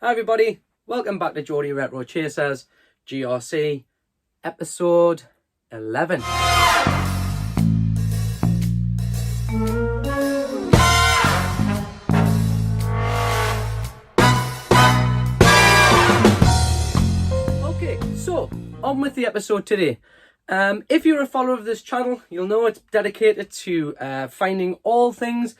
Hi everybody, welcome back to Geordie Retro Chasers, GRC, episode 11. Okay, so on with the episode today. If you're a follower of this channel, you'll know it's dedicated to finding all things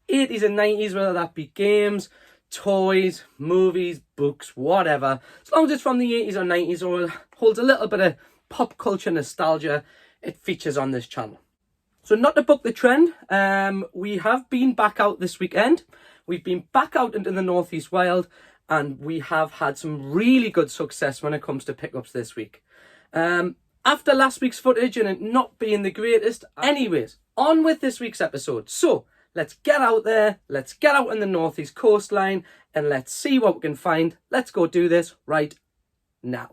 80s and 90s, whether that be games, toys, movies, books, whatever. As long as it's from the 80s or 90s or holds a little bit of pop culture nostalgia, it features on this channel. So not to buck the trend, we have been back out this weekend. We've been back out into the Northeast Wild and we have had some really good success when it comes to pickups this week. After last week's footage and it not being the greatest, anyways, on with this week's episode. So let's get out there, let's get out on the Northeast coastline and let's see what we can find. Let's go do this right now.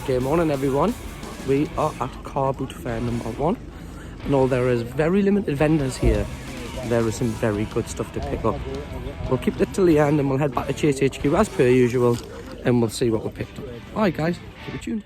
Good morning everyone. We are at Car Boot Fair number 1. And although there is very limited vendors here, there is some very good stuff to pick up. We'll keep it till the end and we'll head back to Chase HQ as per usual and we'll see what we picked up. Alright guys, keep it tuned.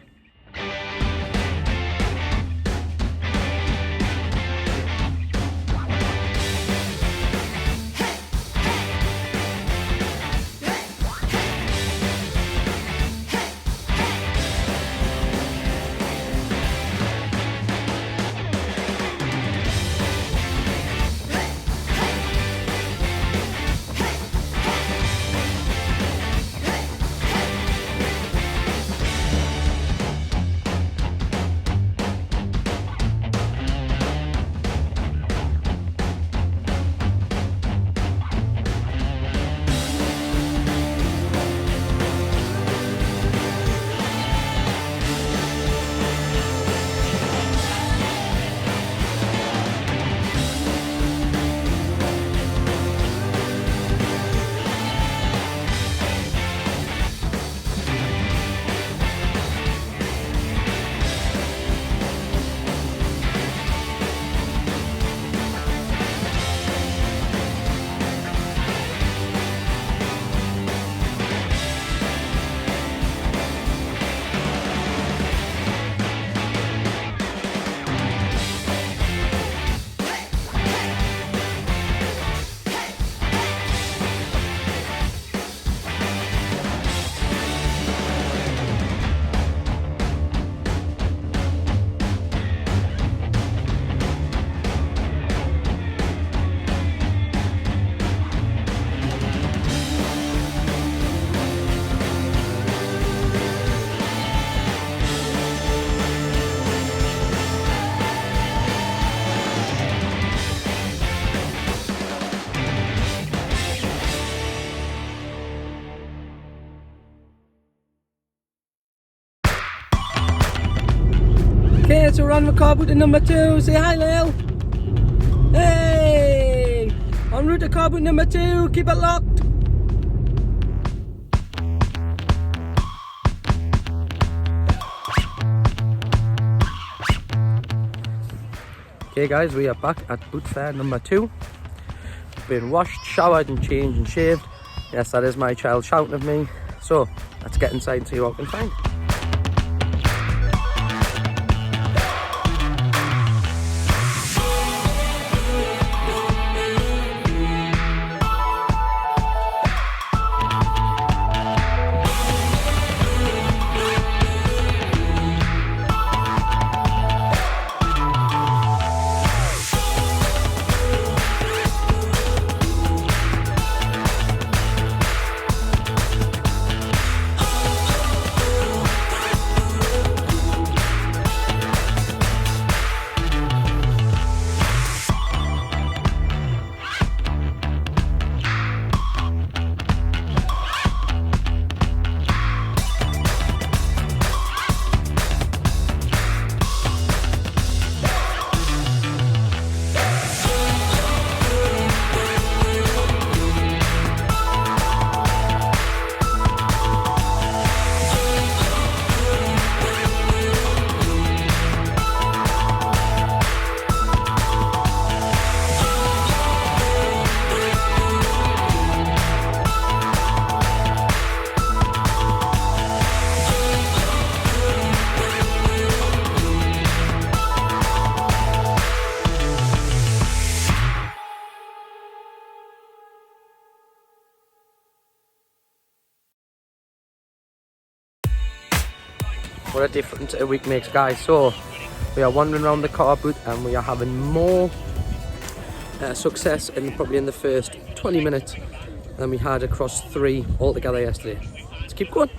Okay, so we're on with car boot number 2. Say hi, Lil. Hey! En route to car boot number 2. Keep it locked. Okay, guys, we are back at boot fair number 2. Been washed, showered, and changed and shaved. Yes, that is my child shouting at me. So let's get inside and see what we can find. what a difference a week makes, guys. So we are wandering around the car boot and we are having more success probably in the first 20 minutes than we had across 3 altogether yesterday. Let's keep going.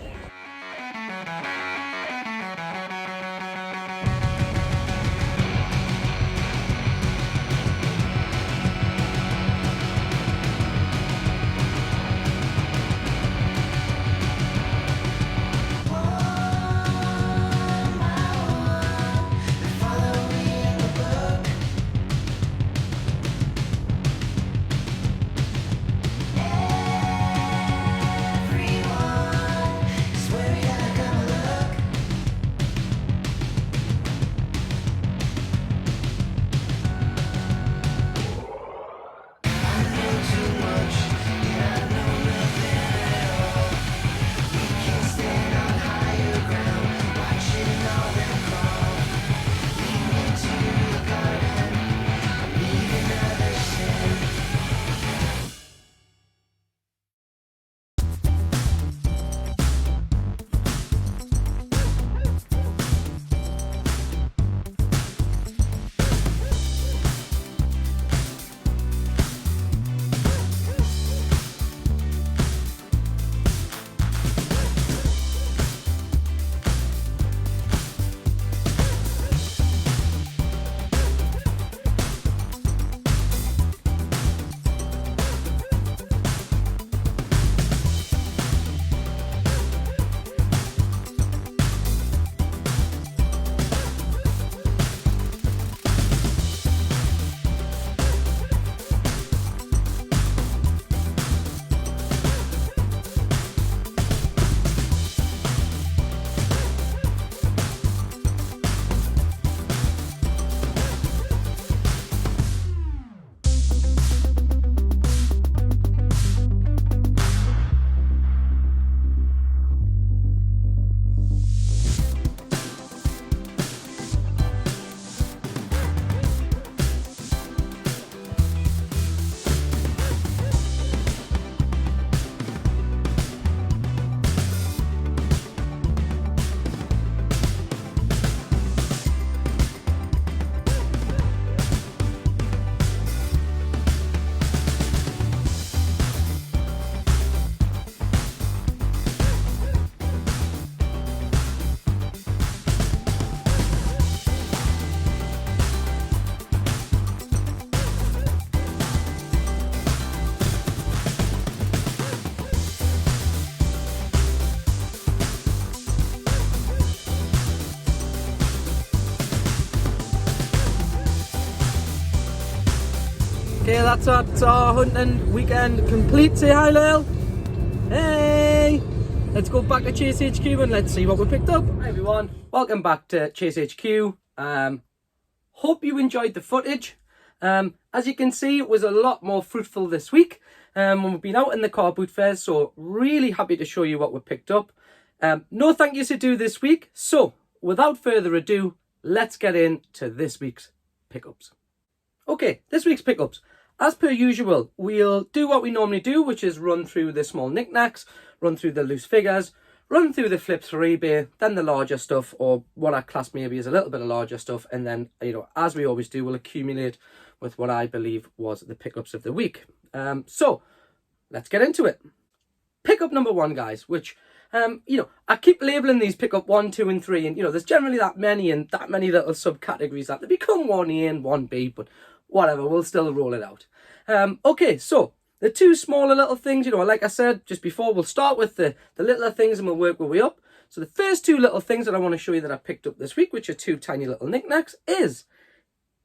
Okay, that's our hunting weekend complete. Say hi, Lil. Hey! Let's go back to Chase HQ and let's see what we picked up. Hi everyone, welcome back to Chase HQ. Hope you enjoyed the footage. As you can see, it was a lot more fruitful this week when we've been out in the car boot fairs, so really happy to show you what we picked up. No thank yous to do this week, so without further ado, let's get into this week's pickups. Okay, this week's pickups. As per usual, we'll do what we normally do, which is run through the small knickknacks, run through the loose figures, run through the flips for eBay, then the larger stuff, or what I class maybe as a little bit of larger stuff, and then, as we always do, we'll accumulate with what I believe was the pickups of the week. So, let's get into it. Pickup number 1, guys, which, I keep labelling these pickup 1, 2, and 3, and, there's generally that many and that many little subcategories that they become 1A and 1B, but whatever, we'll still roll it out. Okay, so the 2 smaller little things, like I said just before, we'll start with the littler things and we'll work our way up. So the first 2 little things that I want to show you that I picked up this week, which are 2 tiny little knickknacks, is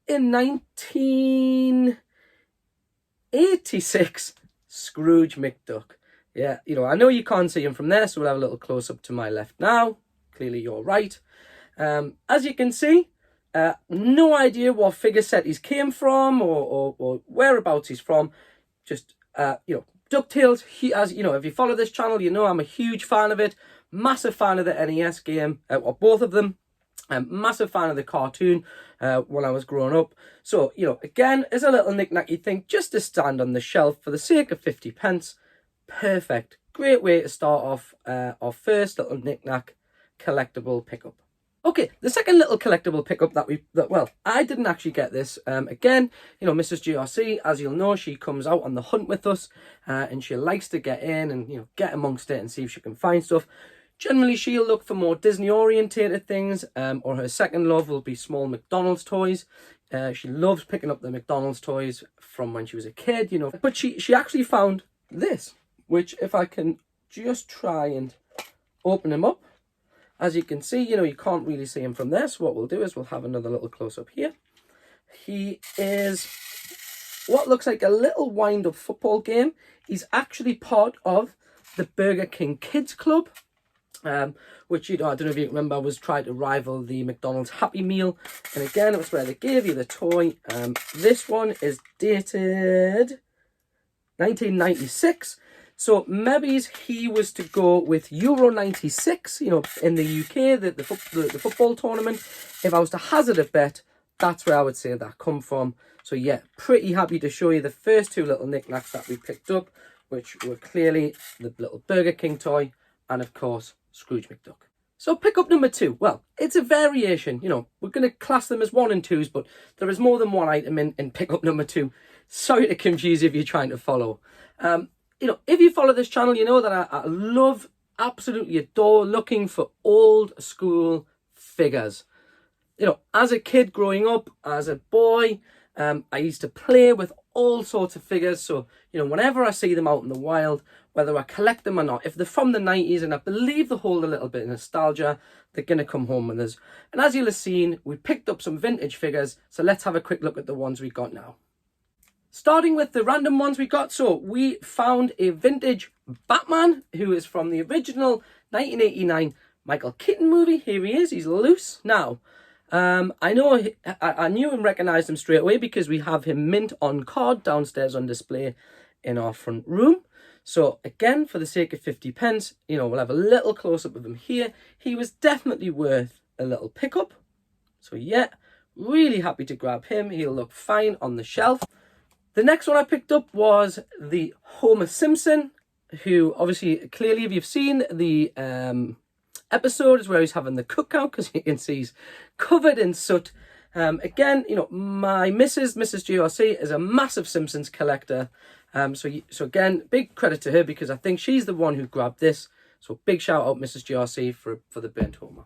in 1986 Scrooge McDuck. Yeah, I know you can't see him from there, so we'll have a little close up to my left now. Clearly you're right. As you can see, no idea what figure set he's came from or whereabouts he's from. Just, DuckTales, if you follow this channel, I'm a huge fan of it. Massive fan of the NES game, or both of them. Massive fan of the cartoon when I was growing up. So, again, as a little knick-knack, you'd think just to stand on the shelf for the sake of 50 pence. Perfect. Great way to start off our first little knick-knack collectible pickup. Okay, the second little collectible pickup well, I didn't actually get this. Again, you know, Mrs. GRC, as you'll know, she comes out on the hunt with us, and she likes to get in and, you know, get amongst it and see if she can find stuff. Generally, she'll look for more Disney-orientated things, or her second love will be small McDonald's toys. She loves picking up the McDonald's toys from when she was a kid, you know. But she actually found this, which if I can just try and open him up. As you can see, you know, you can't really see him from there. So what we'll do is we'll have another little close-up here. He is what looks like a little wind-up football game. He's actually part of the Burger King Kids Club, which, you know, I don't know if you remember, was trying to rival the McDonald's Happy Meal. And again, it was where they gave you the toy. This one is dated 1996. So maybe he was to go with Euro 96, you know, in the UK, the football tournament. If I was to hazard a bet, that's where I would say that come from. So yeah, pretty happy to show you the first two little knickknacks that we picked up, which were clearly the little Burger King toy and, of course, Scrooge McDuck. So pickup number 2, well, it's a variation. You know, we're going to class them as 1 and 2s, but there is more than one item in pickup number 2. Sorry to confuse you if you're trying to follow. You know, if you follow this channel, you know that I love, absolutely adore looking for old school figures. You know, as a kid growing up, as a boy, I used to play with all sorts of figures. So, you know, whenever I see them out in the wild, whether I collect them or not, if they're from the 90s and I believe they hold a little bit of nostalgia, they're going to come home with us. And as you'll have seen, we picked up some vintage figures. So let's have a quick look at the ones we got now. Starting with the random ones we got, so we found a vintage Batman who is from the original 1989 Michael Keaton movie. Here he is, he's loose. Now, I knew and recognised him straight away because we have him mint on card downstairs on display in our front room. So again, for the sake of 50 pence, you know, we'll have a little close-up of him here. He was definitely worth a little pickup. So yeah, really happy to grab him. He'll look fine on the shelf. The next one I picked up was the Homer Simpson, who obviously, clearly, if you've seen the episode, is where he's having the cookout, because you can see he's covered in soot. Again, you know, my Mrs. GRC is a massive Simpsons collector. So again, big credit to her because I think she's the one who grabbed this. So big shout out, Mrs. GRC, for the burnt Homer.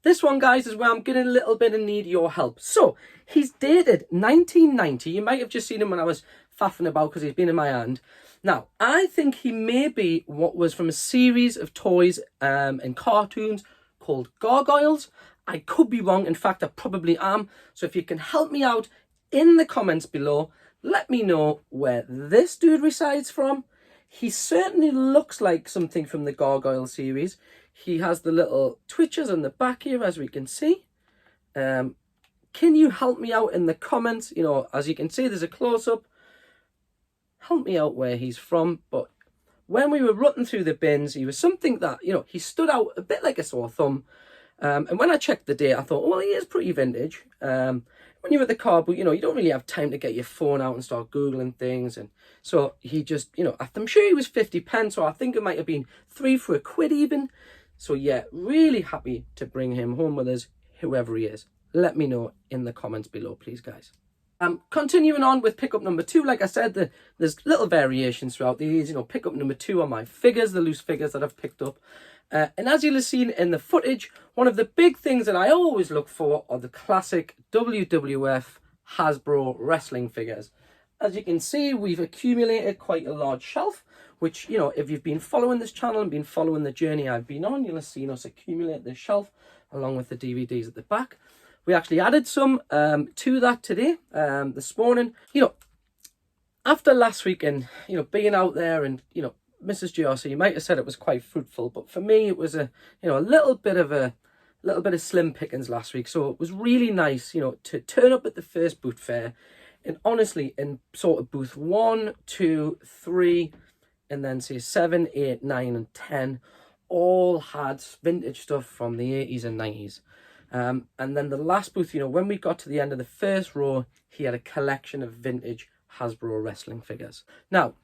This one, guys, is where I'm getting a little bit in need of your help. So, he's dated 1990. You might have just seen him when I was faffing about because he's been in my hand. Now, I think he may be what was from a series of toys and cartoons called Gargoyles. I could be wrong. In fact, I probably am. So, if you can help me out in the comments below, let me know where this dude resides from. He certainly looks like something from the Gargoyle series. He has the little twitches on the back here, as we can see. Can you help me out in the comments? You know, as you can see, there's a close-up. Help me out where he's from. But when we were rutting through the bins, he was something that, you know, he stood out a bit like a sore thumb. And when I checked the date, I thought, well, he is pretty vintage. When you're at the car boot, you know, you don't really have time to get your phone out and start Googling things. And so he just, you know, I'm sure he was 50 pence, or I think it might have been 3 for a quid even. So yeah, really happy to bring him home with us, whoever he is. Let me know in the comments below, please, guys. Continuing on with pickup number 2, like I said, there's little variations throughout these. You know, pickup number 2 are my figures, the loose figures that I've picked up. And as you'll have seen in the footage, one of the big things that I always look for are the classic WWF Hasbro wrestling figures. As you can see, we've accumulated quite a large shelf, which, you know, if you've been following this channel and been following the journey I've been on, you'll have seen us accumulate this shelf along with the DVDs at the back. We actually added some to that today, this morning. You know, after last weekend, you know, being out there and, you know, Mrs. GRC, you might have said it was quite fruitful, but for me, it was a little bit of slim pickings last week. So it was really nice, you know, to turn up at the first boot fair, and honestly, in sort of booth 1, 2, 3, and then say 7, 8, 9, and 10, all had vintage stuff from the 80s and 90s. And then the last booth, you know, when we got to the end of the first row, he had a collection of vintage Hasbro wrestling figures. Now,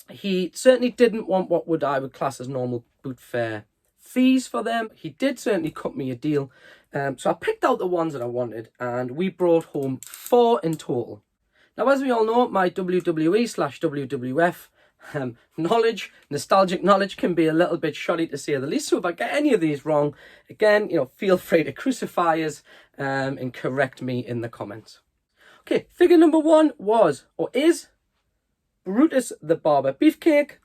he certainly didn't want what I would class as normal boot fair fees for them. He did certainly cut me a deal. So I picked out the ones that I wanted, and we brought home 4 in total. Now, as we all know, my WWE/WWF nostalgic knowledge can be a little bit shoddy to say the least. So if I get any of these wrong, again, feel free to crucify us and correct me in the comments. Okay, figure number 1 was, or is, Brutus the Barber Beefcake.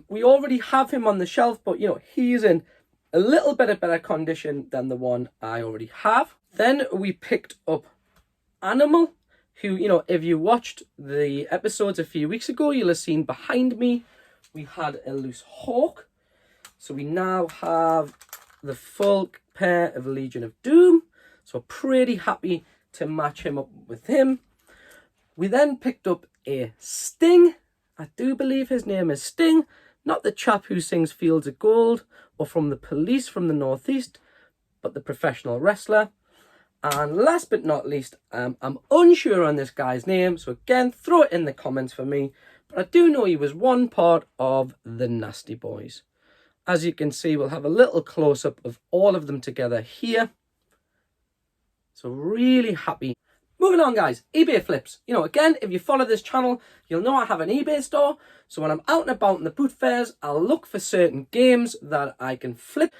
We already have him on the shelf, but he's in a little bit of better condition than the one I already have. Then we picked up Animal, who, if you watched the episodes a few weeks ago, you'll have seen behind me we had a loose hawk. So we now have the full pair of Legion of Doom. So pretty happy to match him up with him. We then picked up a Sting. I do believe his name is Sting, not the chap who sings Fields of Gold or from the Police from the Northeast, but the professional wrestler. And last but not least, I'm unsure on this guy's name, so again, throw it in the comments for me. But I do know he was one part of the Nasty Boys. As you can see, we'll have a little close-up of all of them together here. So really happy. Moving on, guys, eBay flips. Again, if you follow this channel, you'll know I have an eBay store. So when I'm out and about in the boot fairs, I'll look for certain games that I can flip.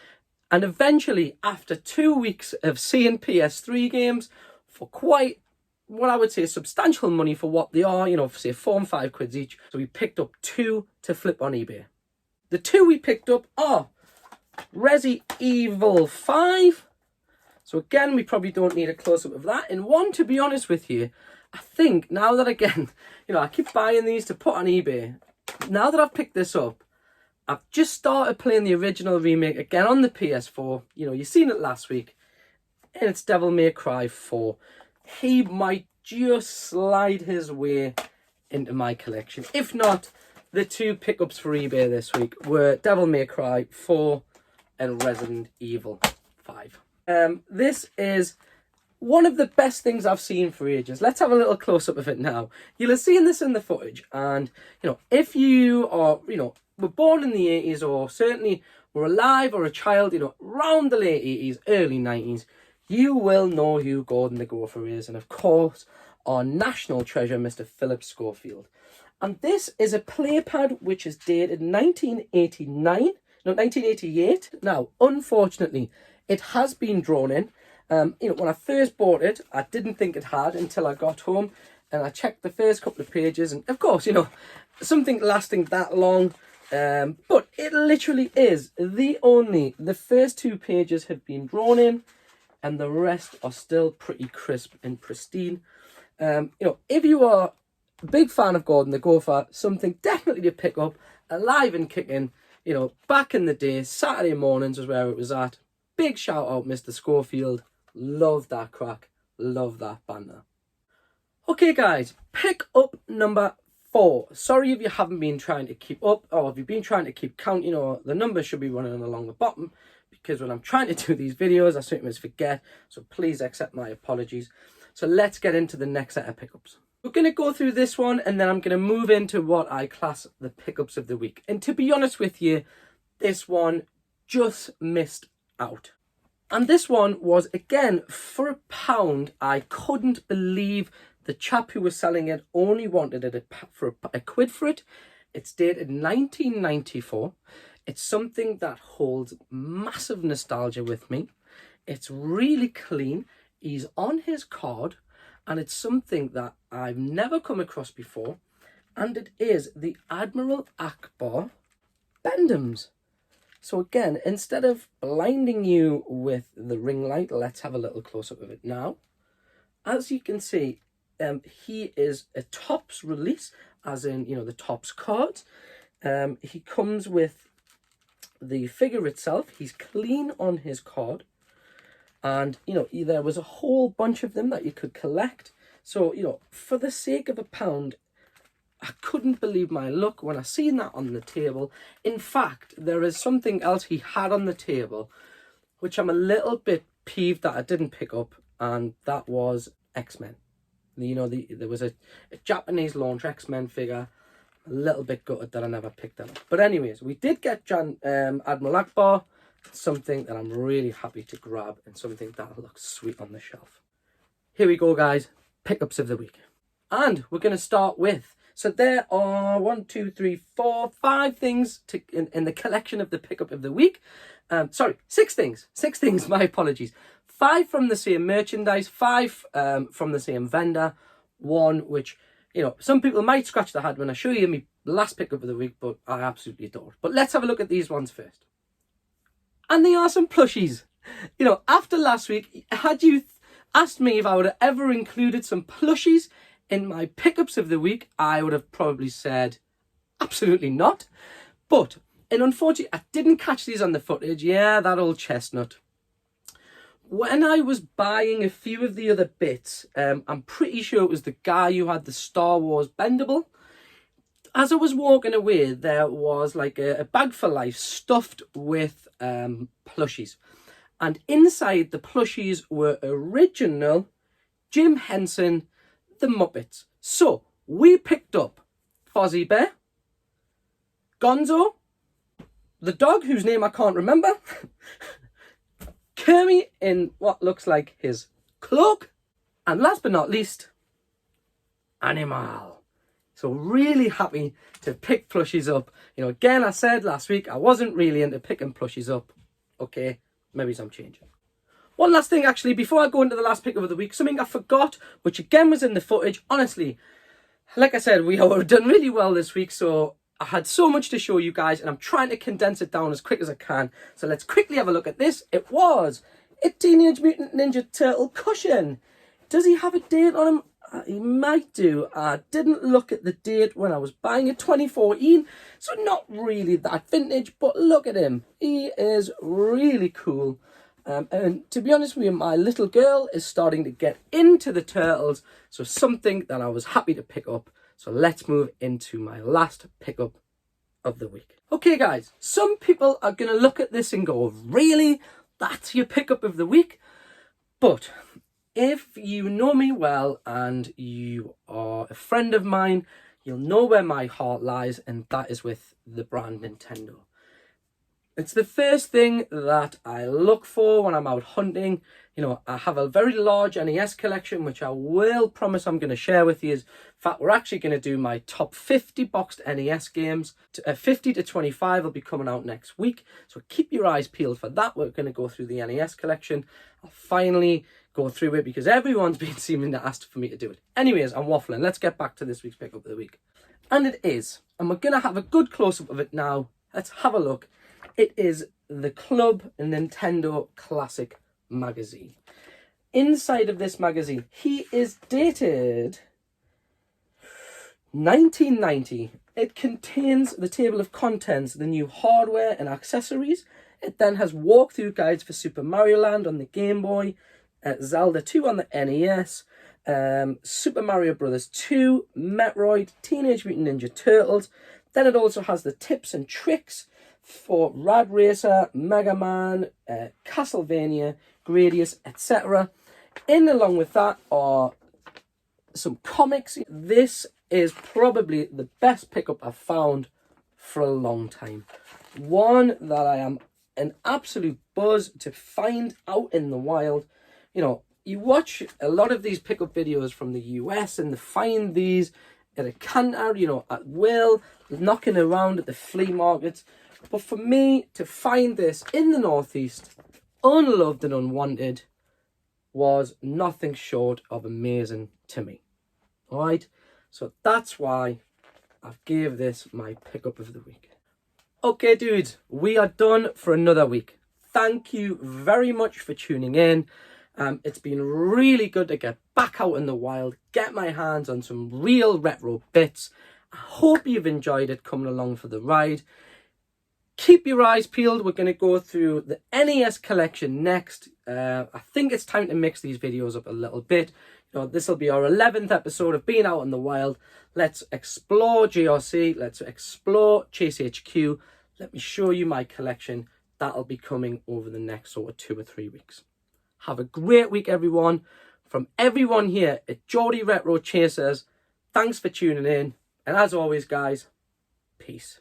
And eventually, after 2 weeks of seeing PS3 games for quite, what I would say, substantial money for what they are, for say 4 and 5 quid each. So we picked up 2 to flip on eBay. The 2 we picked up are Resident Evil 5. So again, we probably don't need a close-up of that. And 1, to be honest with you, I think now that, again, I keep buying these to put on eBay. Now that I've picked this up, I've just started playing the original remake again on the PS4. You've seen it last week. And it's Devil May Cry 4. He might just slide his way into my collection. If not, the 2 pickups for eBay this week were Devil May Cry 4 and Resident Evil 5. This is one of the best things I've seen for ages. Let's have a little close-up of it now. You'll have seen this in the footage. And, if you are, were born in the 80s, or certainly were alive or a child, around the late 80s, early 90s, you will know who Gordon the Gopher is. And of course, our national treasure, Mr. Philip Schofield. And this is a playpad which is dated 1988. Now, unfortunately, it has been drawn in. When I first bought it, I didn't think it had until I got home and I checked the first couple of pages. And of course, something lasting that long. But it literally is the first 2 pages have been drawn in and the rest are still pretty crisp and pristine. If you are a big fan of Gordon the Gopher, something definitely to pick up, alive and kicking. Back in the day, Saturday mornings was where it was at. Big shout out, Mr. Schofield. Love that crack. Love that banter. Okay, guys, pick up number 4. Sorry if you haven't been trying to keep up, or if you've been trying to keep count, the numbers should be running along the bottom, because when I'm trying to do these videos, I sometimes forget, so please accept my apologies. So let's get into the next set of pickups. We're going to go through this one, and then I'm going to move into what I class the pickups of the week. And to be honest with you, this one just missed out. And this one was, again, for £1. I couldn't believe the chap who was selling it only wanted it for a quid for it. It's dated 1994. It's something that holds massive nostalgia with me. It's really clean. He's on his card, and it's something that I've never come across before. And it is the Admiral Akbar Bendems. So again, instead of blinding you with the ring light, let's have a little close-up of it now. As you can see, he is a Topps release, as in, the Topps cards. He comes with the figure itself. He's clean on his card. And, there was a whole bunch of them that you could collect. So, for the sake of £1, I couldn't believe my luck when I seen that on the table. In fact, there is something else he had on the table, which I'm a little bit peeved that I didn't pick up, and that was X-Men. There was a Japanese launch X-Men figure. A little bit gutted that I never picked that up. But anyways, we did get Admiral Akbar. something that I'm really happy to grab and something that looks sweet on the shelf. Here we go, guys. Pickups of the week. And we're going to start with, so there are 1, 2, 3, 4, 5 things in the collection of the pickup of the week. 6 things. 6 things, my apologies. 5 from the same merchandise, 5 from the same vendor, 1 which, you know, some people might scratch their head when I show you my last pickup of the week, but I absolutely adore. But let's have a look at these ones first. And they are some plushies. You know, after last week, had you asked me if I would have ever included some plushies in my pickups of the week, I would have probably said absolutely not. But, and unfortunately, I didn't catch these on the footage. Yeah, that old chestnut. When I was buying a few of the other bits, I'm pretty sure it was the guy who had the Star Wars bendable. As I was walking away, there was like a bag for life stuffed with plushies. And inside the plushies were original Jim Henson, the Muppets. So we picked up Fozzie Bear, Gonzo, the dog whose name I can't remember, Kermit in what looks like his cloak, and last but not least, Animal. So really happy to pick plushies up. You know, again, I said last week I wasn't really into picking plushies up. Okay, maybe I'm changing. One last thing, actually, before I go into the last pickup of the week, something I forgot, which again was in the footage. Honestly, like I said, we have done really well this week, so I had so much to show you guys, and I'm trying to condense it down as quick as I can. So let's quickly have a look at this. It was a Teenage Mutant Ninja Turtle cushion. Does he have a date on him? He might do. I didn't look at the date when I was buying it, 2014, so not really that vintage, but look at him. He is really cool. And to be honest with you, my little girl is starting to get into the turtles, so something that I was happy to pick up. So let's move into my last pickup of the week. Okay, guys, some people are going to look at this and go, really? That's your pickup of the week? But if you know me well and you are a friend of mine, you'll know where my heart lies, and that is with the brand Nintendo. It's the first thing that I look for when I'm out hunting. You know, I have a very large NES collection, which I will promise I'm going to share with you. In fact, we're actually going to do my top 50 boxed NES games. 50 to 25 will be coming out next week. So keep your eyes peeled for that. We're going to go through the NES collection. I'll finally go through it because everyone's been seeming to ask for me to do it. Anyways, I'm waffling. Let's get back to this week's pickup of the week. And it is. And we're going to have a good close-up of it now. Let's have a look. It is the Club Nintendo Classic magazine. Inside of this magazine, he is dated 1990. It contains the table of contents, the new hardware and accessories. It then has walkthrough guides for Super Mario Land on the Game Boy, Zelda 2 on the NES, Super Mario Bros. 2, Metroid, Teenage Mutant Ninja Turtles. Then it also has the tips and tricks for Rad Racer, Mega Man, Castlevania, Gradius, etc. In along with that are some comics. This is probably the best pickup I've found for a long time. One that I am an absolute buzz to find out in the wild. You know, you watch a lot of these pickup videos from the US and they find these at a canter, you know, at will, knocking around at the flea markets. But for me, to find this in the Northeast, unloved and unwanted, was nothing short of amazing to me. Alright? So that's why I've gave this my pickup of the week. Okay, dudes, we are done for another week. Thank you very much for tuning in. It's been really good to get back out in the wild, get my hands on some real retro bits. I hope you've enjoyed it coming along for the ride. Keep your eyes peeled. We're going to go through the NES collection next. I think it's time to mix these videos up a little bit. You know, this will be our 11th episode of being out in the wild. Let's explore GRC. Let's explore Chase HQ. Let me show you my collection. That'll be coming over the next sort of 2 or 3 weeks. Have a great week, everyone. From everyone here at Geordie Retro Chasers, thanks for tuning in. And as always, guys, peace.